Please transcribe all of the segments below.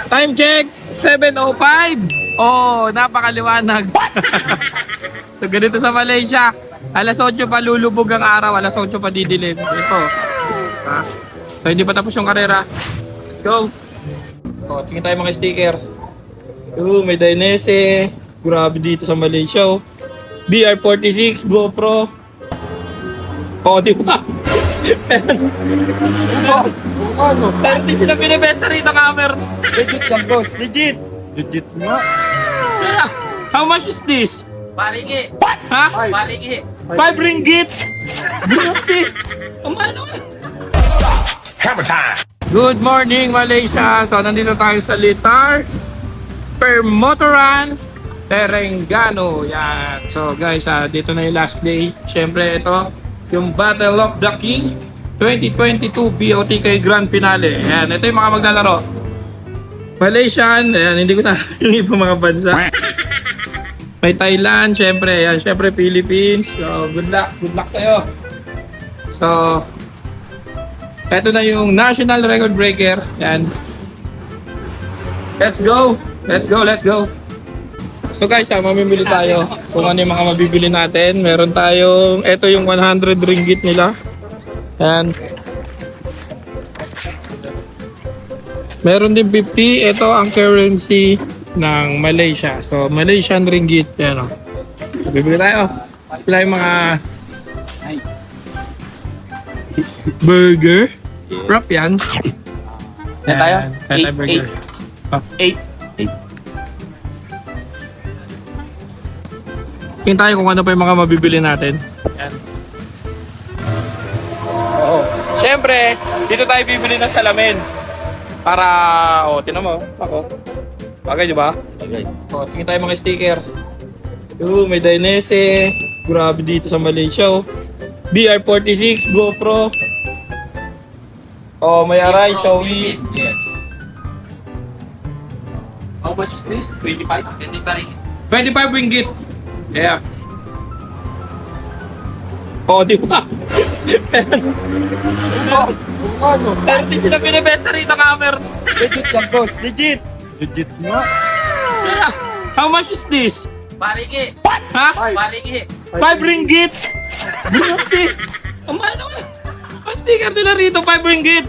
Time check, 7:05. Oh, napakaliwanag. So, ganito sa Malaysia. Alas 8 pa lulubog ang araw, alas 8 pa didilim. Ito. Ha? So, hindi pa tapos yung karera. Let's go. Oh, tingin tayo mga sticker. Oh, may Dainese. Grabe dito sa Malaysia. Oh. BR46, GoPro. Oh, di ba? Ano? 30 na binibenta rito camera. Legit lang, boss. Legit. Legit nga. How much is this? Paringi. Ha? Paringi. 5 ringgit. Grabe. Ang mahal naman. Hammer time! Good morning, Malaysia. So, nandito tayo sa Litar Permotoran Terengganu. Yan. So, guys, dito na yung last day. Siyempre, ito, yung Battle of the King 2022 BOTK Grand Finale. Yan. Ito yung mga maglalaro. Malaysian. Ayan, hindi ko na yung ibang mga bansa. May Thailand, siyempre. Yan, siyempre, Philippines. So, good luck. Good luck sa'yo. So, ito na yung national record breaker. Yan. Let's go. Let's go. Let's go. So guys, mamimili tayo kung ano yung mga mabibili natin. Meron tayong, ito yung 100 ringgit nila. Yan. Meron din 50. Ito ang currency ng Malaysia. So, Malaysian ringgit. Yan o. Bibili tayo. Wala yung mga burger. Wrap yan. Yan tayo? Kaya tayo burger. 8. Tingin tayo kung ano pa yung mga mabibili natin. Yan. Oo. Siyempre, dito tayo bibili ng salamin. Para, tinan mo. Ako. Bagay, di ba? Okay. Tingin tayo mga sticker. May Dainese. Grabe dito sa Malaysia. BR46, GoPro. May Arai, Xiaomi. Yes. How much is this? 25? 25 ringgit. 25 ringgit. Yeah. Di ba? Ano? 30 na binibenta rito camera. Legit lang, boss. Legit. Legit nga. How much is this? Paringi. Ha? Paringi. 5 ringgit. Grabe. Ang mahal naman. Ang sticker nila rito, 5 ringgit.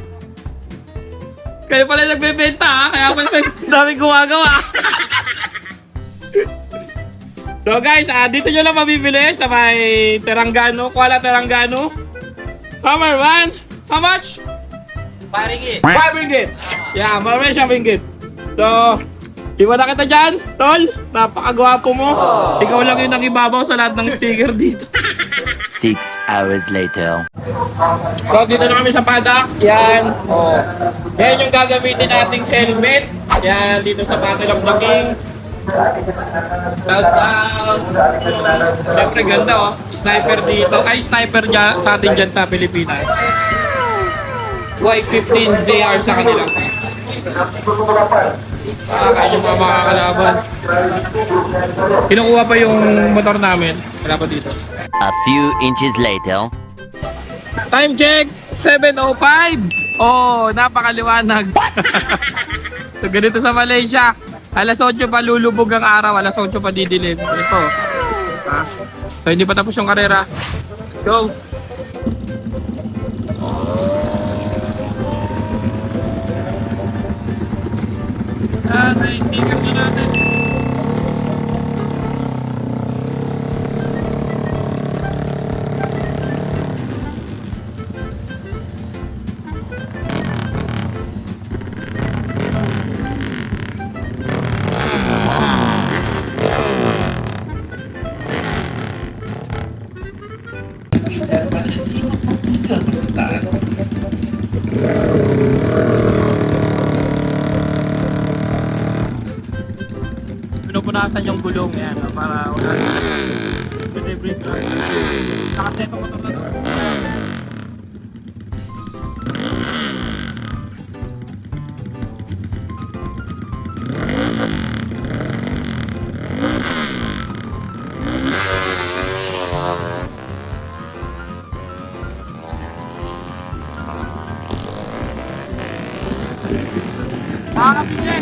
Kayo pala nagbebenta ha, kaya pala may daming gumagawa. So guys, dito nyo lang mabibili sa may Terengganu, Kuala Terengganu. Hammer 1, how much? Paringi. 5 ringgit. Yeah, marami siyang ringgit. So, iwan na kita dyan, tol. Napakagwapo mo. Ikaw lang yung nangibabaw sa lahat ng sticker dito. 6 hours later. So, dito na kami sa paddocks. Yan. Yan yung gagamitin nating helmet. Yan, dito sa Battle of the King. Shouts out. Siyempre ganda Sniper dito. Ay, sniper dyan, sa atin dyan sa Pilipinas. Y15 JR sa kanila. Kaya yung mga kalaban. Kinukuha pa yung motor namin. Wala pa dito. A few inches later. Time check, 7:05. Oh, napakaliwanag. So, ganito sa Malaysia. Alas 8 pa lulubog ang araw, alas 8 pa didilim. Ito. Ha? So, hindi pa tapos yung karera. Let's go. Nai-sticker na natin. Pinupunasan yung gulong yan para wala delivery lang. Nakaset ang motor na doon. nakapili.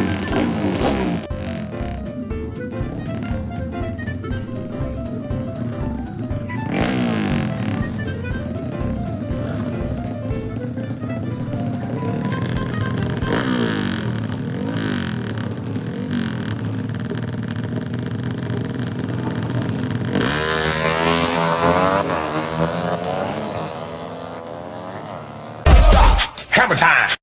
Hammer time.